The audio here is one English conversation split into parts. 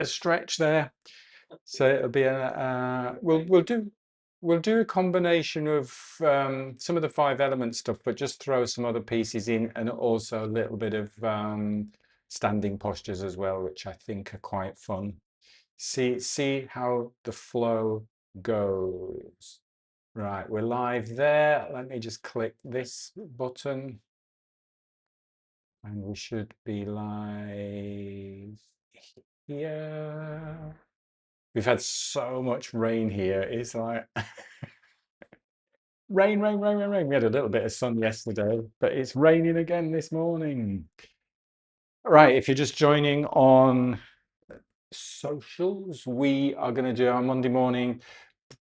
a stretch there. So it'll be we'll do a combination of some of the five element stuff, but just throw some other pieces in, and also a little bit of standing postures as well, which I think are quite fun. See how the flow goes. Right, we're live there. Let me just click this button, and we should be live here. We've had so much rain here. It's like rain, rain, rain, rain, rain. We had a little bit of sun yesterday, but it's raining again this morning. Right, if you're just joining on socials, we are going to do our Monday morning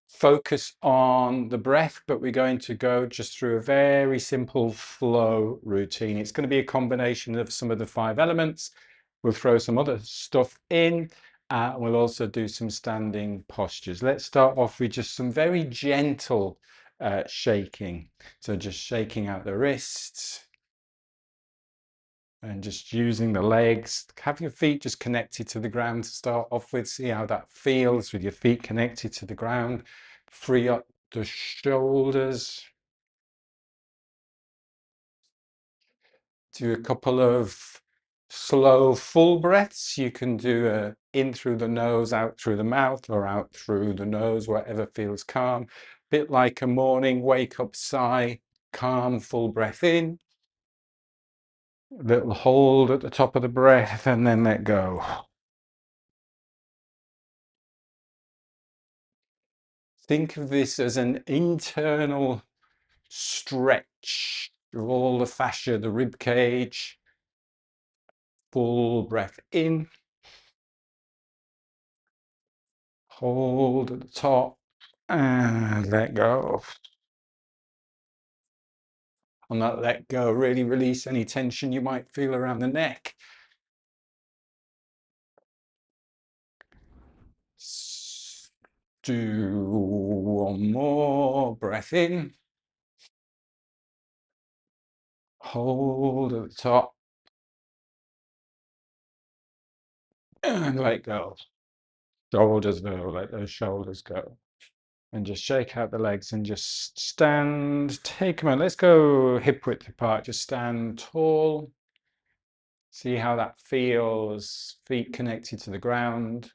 focus on the breath, but we're going to go just through a very simple flow routine. It's going to be a combination of some of the five elements. We'll throw some other stuff in. We'll also do some standing postures. Let's start off with just some very gentle shaking. So just shaking out the wrists and just using the legs. Have your feet just connected to the ground to start off with. See how that feels with your feet connected to the ground. Free up the shoulders. Do a couple of slow full breaths. You can do in through the nose, out through the mouth, or out through the nose, whatever feels calm. Bit like a morning wake up sigh. Calm full breath in. A little hold at the top of the breath and then let go. Think of this as an internal stretch of all the fascia, the rib cage. Full breath in. Hold at the top and let go. On that let go, really release any tension you might feel around the neck. Do one more breath in. Hold at the top and let go. Shoulders go, let those shoulders go. And just shake out the legs and just stand. Take a moment. Let's go hip width apart. Just stand tall. See how that feels. Feet connected to the ground.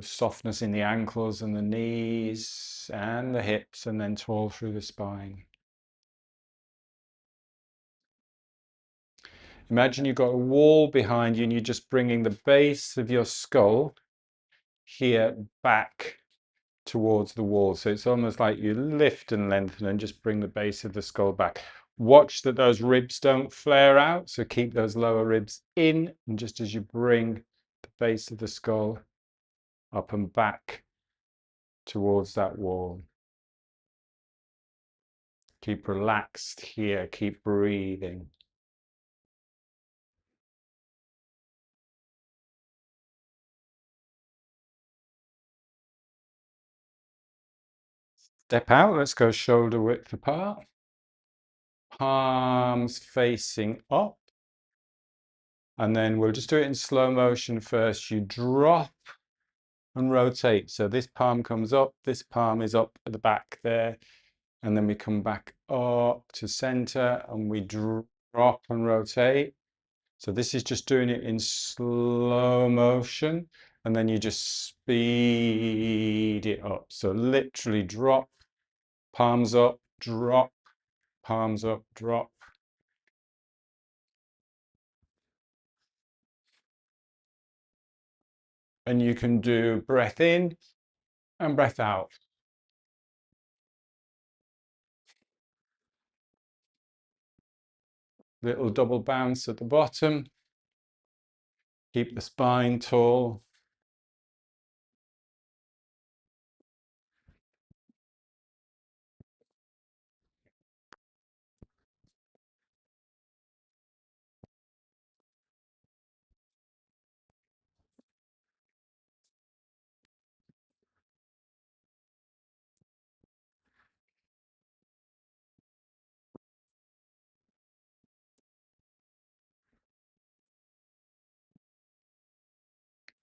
Softness in the ankles and the knees and the hips, and then tall through the spine. Imagine you've got a wall behind you and you're just bringing the base of your skull here back towards the wall. So it's almost like you lift and lengthen and just bring the base of the skull back. Watch that those ribs don't flare out. So keep those lower ribs in. And just as you bring the base of the skull up and back towards that wall. Keep relaxed here. Keep breathing. Step out. Let's go shoulder width apart. Palms facing up. And then we'll just do it in slow motion first. You drop and rotate. So this palm comes up, this palm is up at the back there. And then we come back up to center and we drop and rotate. So this is just doing it in slow motion. And then you just speed it up. So literally drop, palms up, drop, palms up, drop. And you can do breath in and breath out. Little double bounce at the bottom. Keep the spine tall.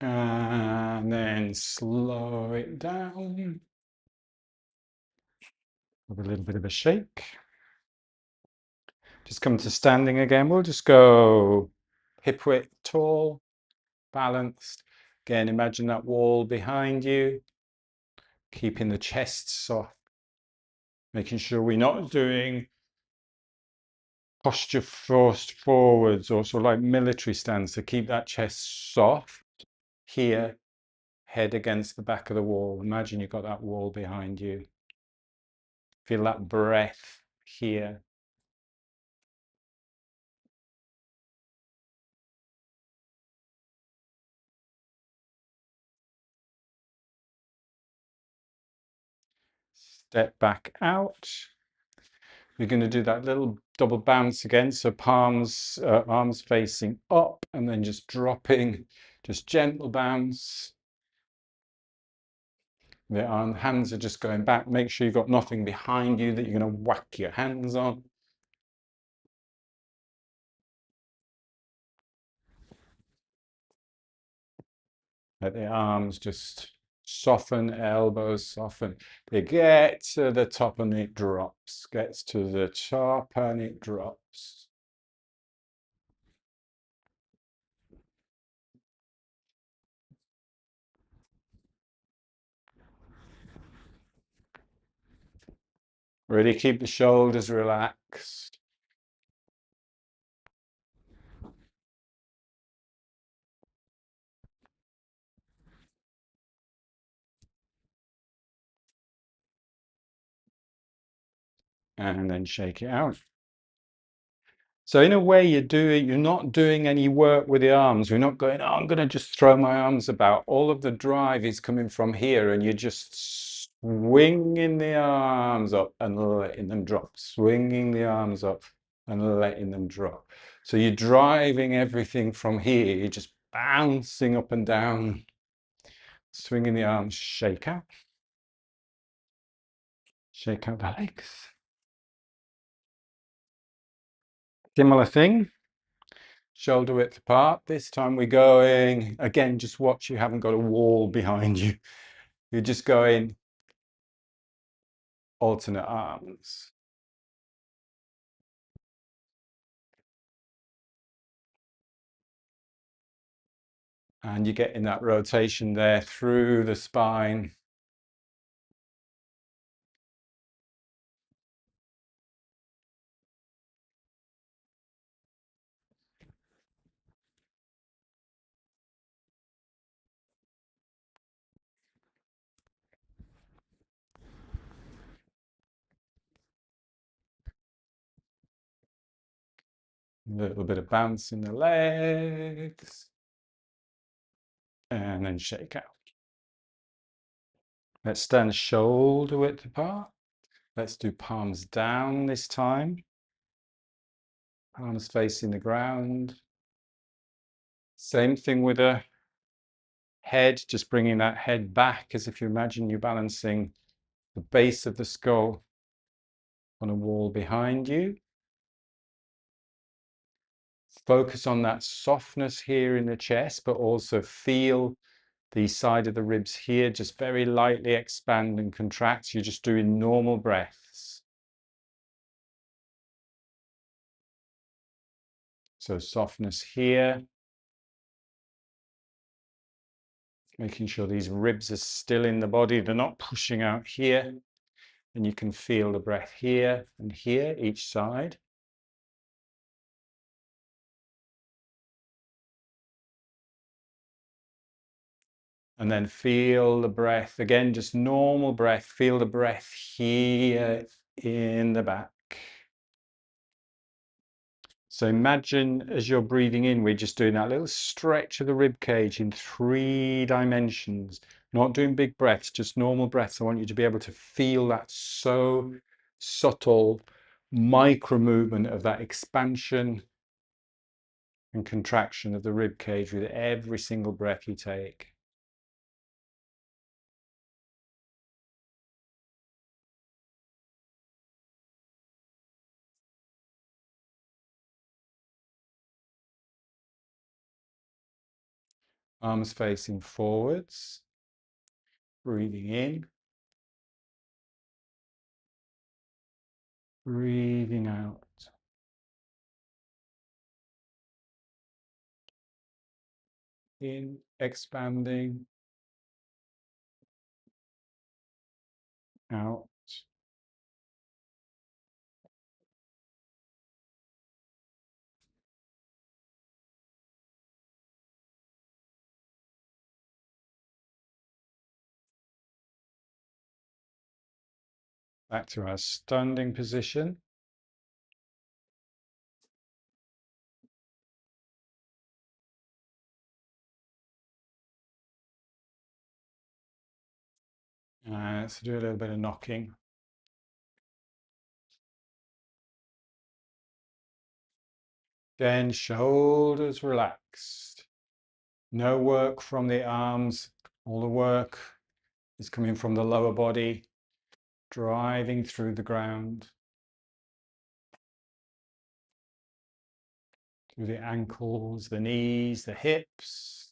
And then slow it down with a little bit of a shake. Just come to standing again. We'll just go hip width tall, balanced. Again, imagine that wall behind you, keeping the chest soft, making sure we're not doing posture forced forwards or sort of like military stance. So keep that chest soft here, head against the back of the wall. Imagine you've got that wall behind you. Feel that breath here. Step back out. We're going to do that little double bounce again. So palms, arms facing up and then just dropping, just gentle bounce. The hands are just going back. Make sure you've got nothing behind you that you're going to whack your hands on. Let the arms just soften, elbows soften. They get to the top and it drops. Gets to the top and it drops. Really keep the shoulders relaxed. And then shake it out. So in a way, you're not doing any work with the arms. You're not going, oh, I'm going to just throw my arms about. All of the drive is coming from here, and you're just swinging the arms up and letting them drop, swinging the arms up and letting them drop. So you're driving everything from here. You're just bouncing up and down, swinging the arms, shake out the legs. Similar thing. Shoulder width apart. This time we're going, again, just watch you haven't got a wall behind you. You're just going alternate arms. And you're getting that rotation there through the spine. A little bit of bounce in the legs. And then shake out. Let's stand shoulder width apart. Let's do palms down this time. Palms facing the ground. Same thing with a head, just bringing that head back as if you imagine you're balancing the base of the skull on a wall behind you. Focus on that softness here in the chest, but also feel the side of the ribs here just very lightly expand and contract. You're just doing normal breaths. So softness here. Making sure these ribs are still in the body. They're not pushing out here. And you can feel the breath here and here, each side. And then feel the breath, again, just normal breath. Feel the breath here in the back. So imagine as you're breathing in, we're just doing that little stretch of the rib cage in 3 dimensions. Not doing big breaths, just normal breaths. I want you to be able to feel that so subtle micro movement of that expansion and contraction of the rib cage with every single breath you take. Arms facing forwards. Breathing in. Breathing out. In, expanding. Out. Back to our standing position. Let's do a little bit of knocking. Then shoulders relaxed. No work from the arms. All the work is coming from the lower body, driving through the ground, through the ankles, the knees, the hips.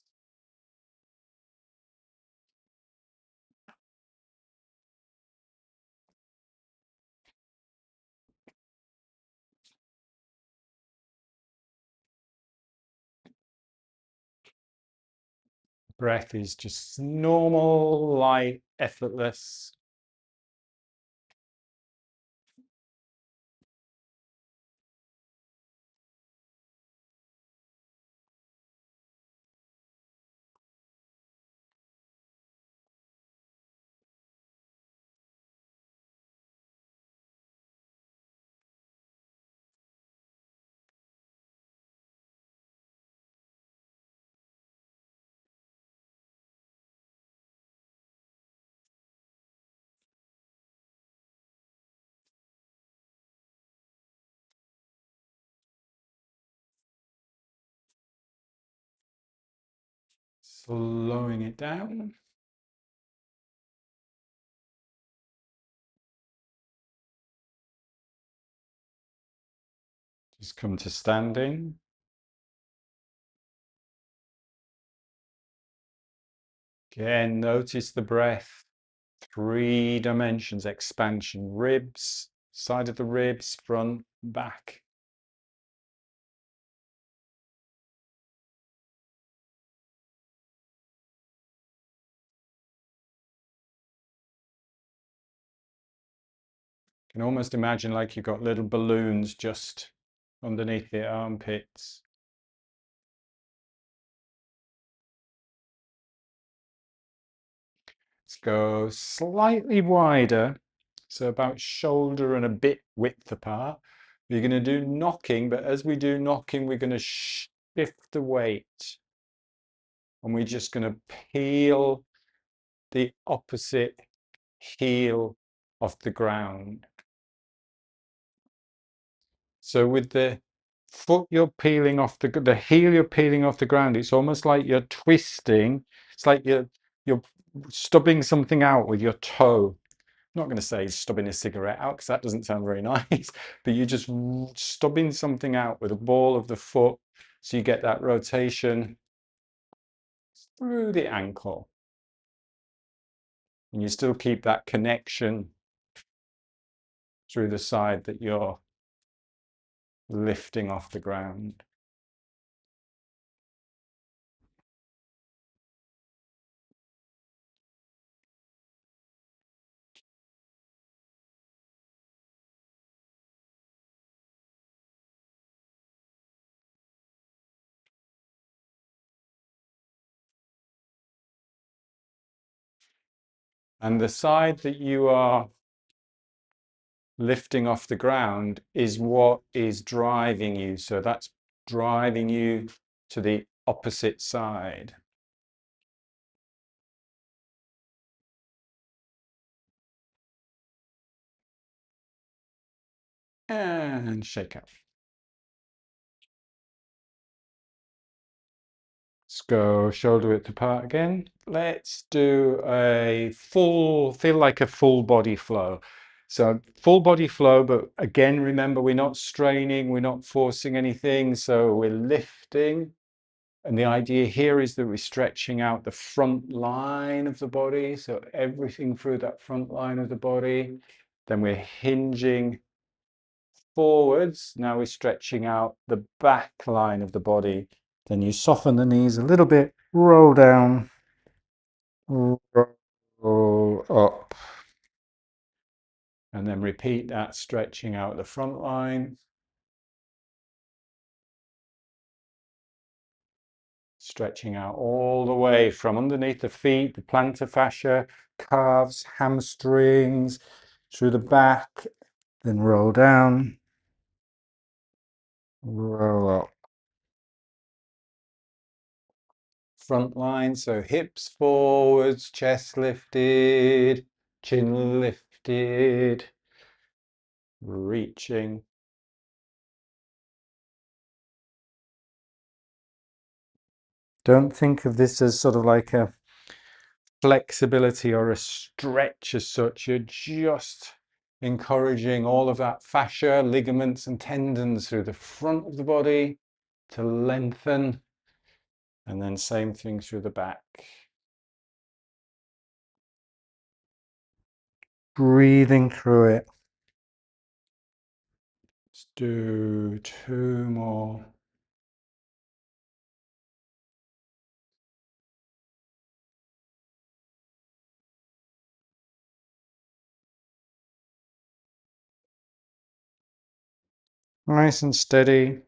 Breath is just normal, light, effortless. Slowing it down. Just come to standing. Again, notice the breath. 3 dimensions, expansion, ribs, side of the ribs, front, back. You can almost imagine like you've got little balloons just underneath the armpits. Let's go slightly wider, so about shoulder and a bit width apart. You're going to do knocking, but as we do knocking, we're going to shift the weight. And we're just going to peel the opposite heel off the ground. So with the foot you're peeling off the heel you're peeling off the ground, it's almost like you're twisting. It's like you're stubbing something out with your toe. I'm not going to say stubbing a cigarette out because that doesn't sound very nice, but you're just stubbing something out with a ball of the foot, so you get that rotation through the ankle. And you still keep that connection through the side that you're lifting off the ground. And the side that you are lifting off the ground is what is driving you. So that's driving you to the opposite side. And shake out. Let's go shoulder width apart again. Let's do a feel like a full body flow. So full body flow, but again, remember, we're not straining, we're not forcing anything. So we're lifting And the idea here is that we're stretching out the front line of the body, so everything through that front line of the body. Then we're hinging forwards. Now we're stretching out the back line of the body. Then you soften the knees a little bit, roll down, roll up. And then repeat that, stretching out the front line. Stretching out all the way from underneath the feet, the plantar fascia, calves, hamstrings, through the back, then roll down, roll up. Front line, so hips forwards, chest lifted, chin lifted, reaching. Don't think of this as sort of like a flexibility or a stretch as such. You're just encouraging all of that fascia, ligaments and tendons through the front of the body to lengthen, and then same thing through the back. Breathing through it. Let's do 2 more. Nice and steady.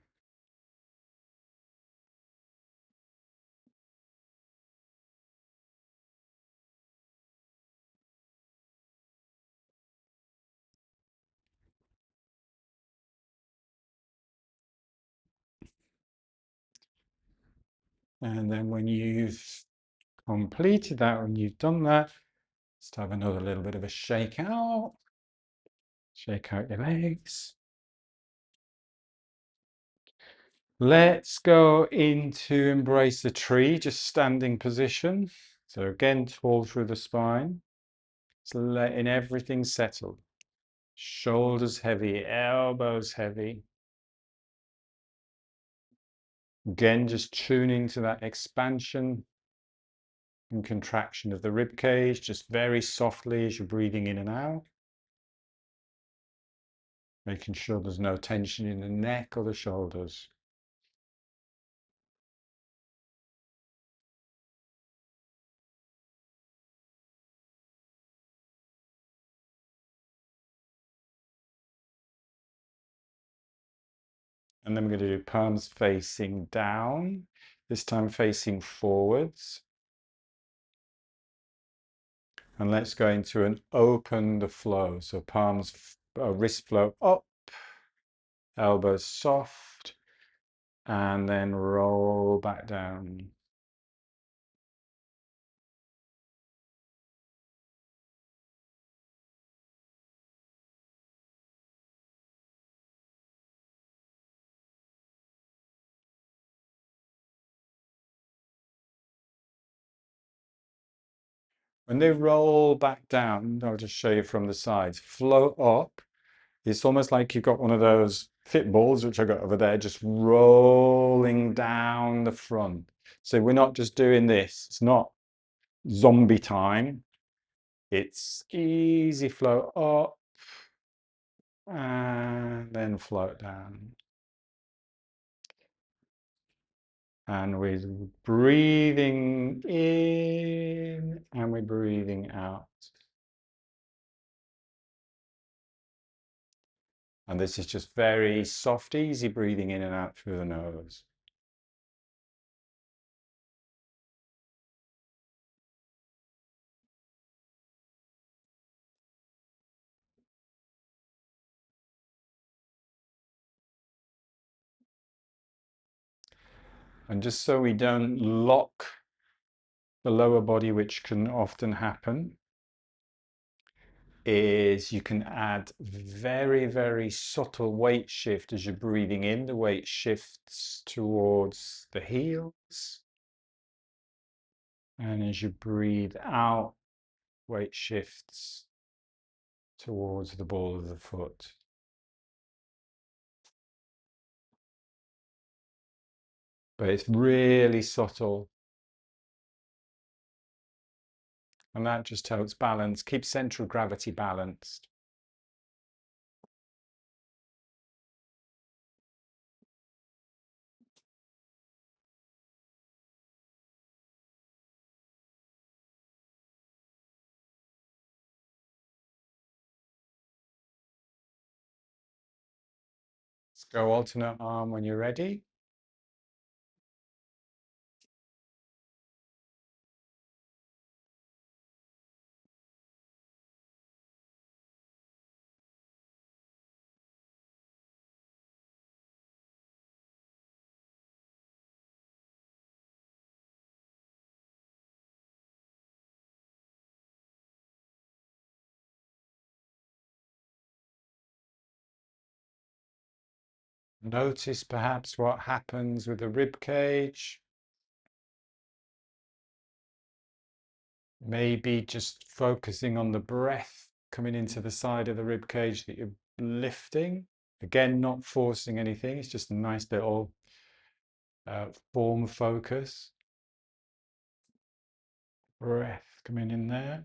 And then when you've completed that, when you've done that, let's have another little bit of a shake out. Shake out your legs. Let's go into embrace the tree, just standing position. So again, tall through the spine. Just letting everything settle. Shoulders heavy, elbows heavy. Again, just tuning to that expansion and contraction of the rib cage, just very softly as you're breathing in and out. Making sure there's no tension in the neck or the shoulders. And then we're going to do palms facing down, this time facing forwards. And let's go into an open the flow. So palms, wrist flow up, elbows soft, and then roll back down. When they roll back down, I'll just show you from the sides, flow up. It's almost like you've got one of those fit balls, which I got over there, just rolling down the front. So we're not just doing this. It's not zombie time. It's easy flow up and then float down. And we're breathing in and we're breathing out. And this is just very soft, easy breathing in and out through the nose. And just so we don't lock the lower body, which can often happen, is you can add very, very subtle weight shift as you're breathing in. The weight shifts towards the heels. And as you breathe out, weight shifts towards the ball of the foot. but it's really subtle. And that just helps balance, keep central gravity balanced. Let's go alternate arm when you're ready. Notice perhaps what happens with the rib cage. Maybe just focusing on the breath coming into the side of the rib cage that you're lifting. Again, not forcing anything. It's just a nice little form focus. Breath coming in there.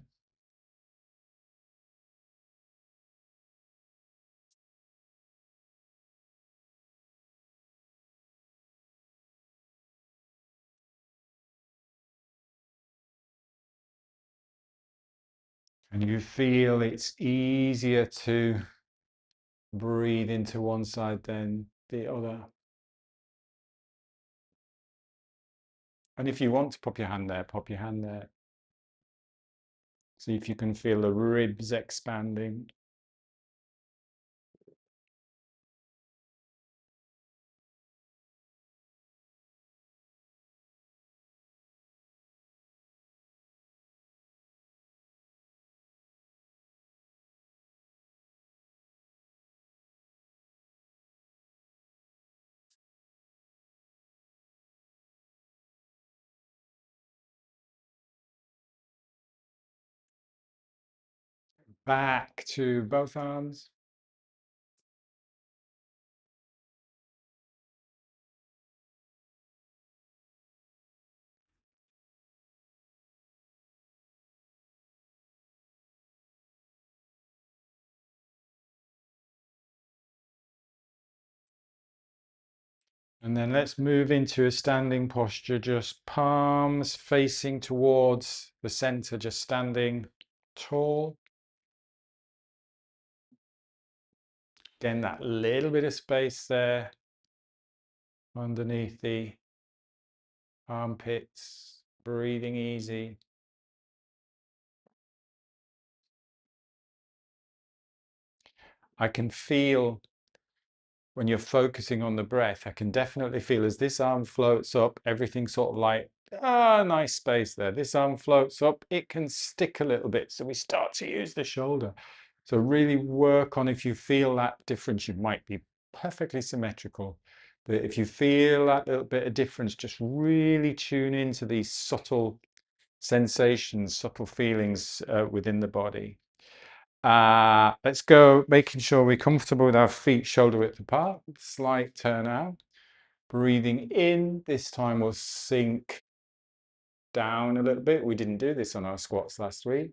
And you feel it's easier to breathe into one side than the other. And if you want to pop your hand there, pop your hand there. See if you can feel the ribs expanding. Back to both arms. And then let's move into a standing posture, just palms facing towards the center, just standing tall. Again, that little bit of space there underneath the armpits, breathing easy. I can feel when you're focusing on the breath, I can definitely feel as this arm floats up, everything sort of like, nice space there. This arm floats up, it can stick a little bit. So we start to use the shoulder. So really work on if you feel that difference, you might be perfectly symmetrical. But if you feel that little bit of difference, just really tune into these subtle sensations, subtle feelings within the body. Let's go making sure we're comfortable with our feet shoulder width apart. Slight turn out. Breathing in, this time we'll sink down a little bit. We didn't do this on our squats last week.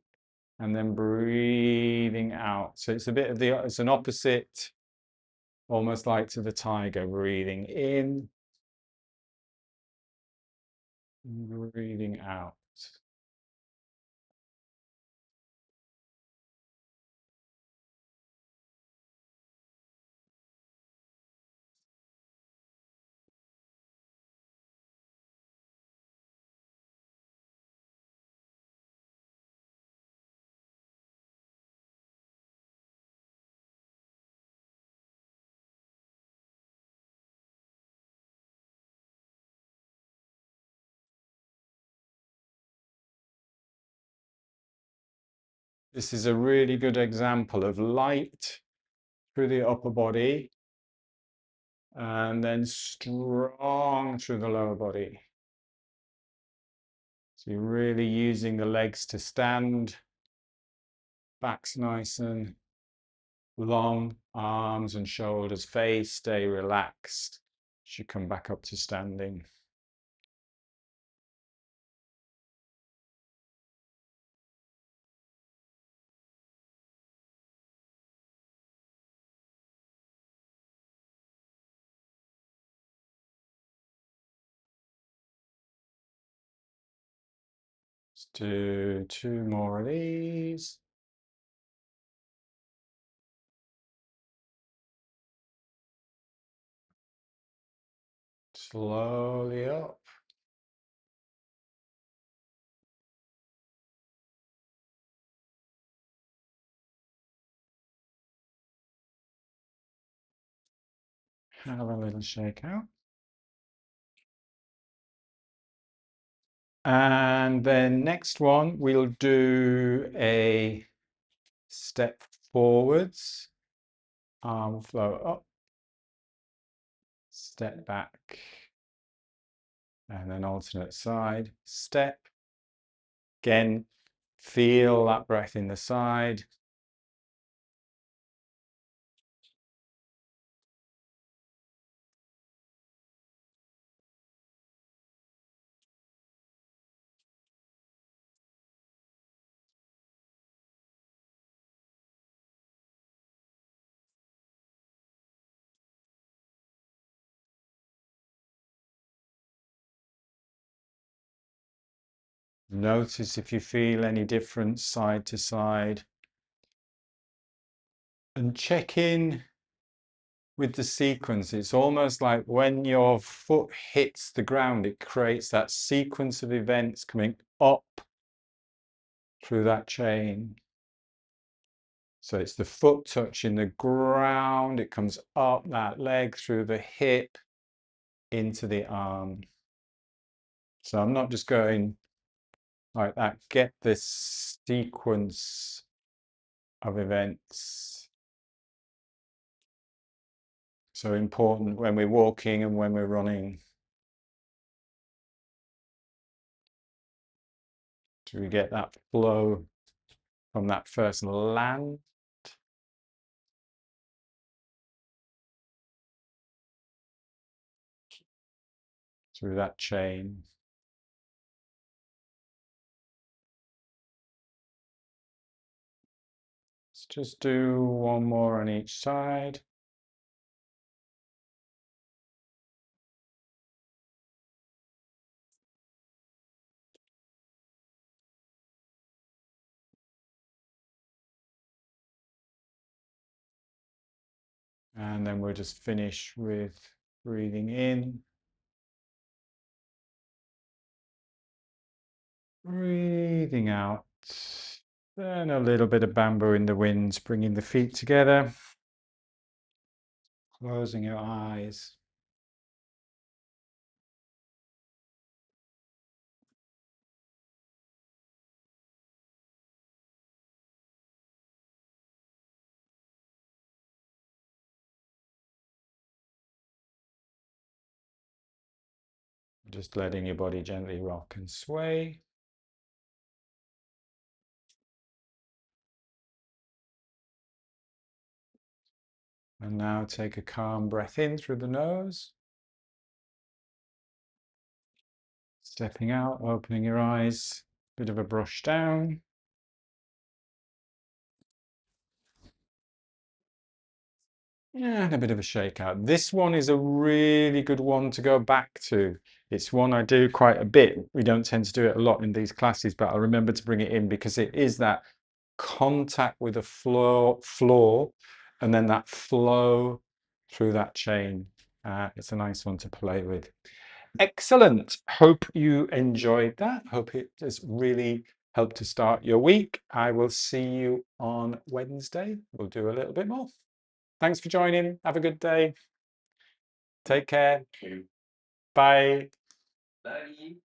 And then breathing out. So it's a bit of it's an opposite, almost like to the tiger. Breathing in, breathing out. This is a really good example of light through the upper body and then strong through the lower body. So you're really using the legs to stand, back's nice and long, arms and shoulders, face stay relaxed as you come back up to standing. Let's do 2 more of these. Slowly up. Have a little shake out. And then next one, we'll do a step forwards, arm flow up, step back, and then alternate side, step. Again, feel that breath in the side. Notice if you feel any difference side to side. And check in with the sequence. It's almost like when your foot hits the ground, it creates that sequence of events coming up through that chain. So it's the foot touching the ground, it comes up that leg through the hip into the arm. So I'm not just going like that. Get this sequence of events. So important when we're walking and when we're running. Do we get that flow from that first land through that chain? Let's just do one more on each side. And then we'll just finish with breathing in. Breathing out. Then a little bit of bamboo in the winds, bringing the feet together. Closing your eyes. Just letting your body gently rock and sway. And now take a calm breath in through the nose. Stepping out, opening your eyes, bit of a brush down. And a bit of a shakeout. This one is a really good one to go back to. It's one I do quite a bit. We don't tend to do it a lot in these classes, but I remember to bring it in because it is that contact with the floor and then that flow through that chain. It's a nice one to play with. Excellent. Hope you enjoyed that. Hope it has really helped to start your week. I will see you on Wednesday. We'll do a little bit more. Thanks for joining. Have a good day. Take care. Bye. Bye.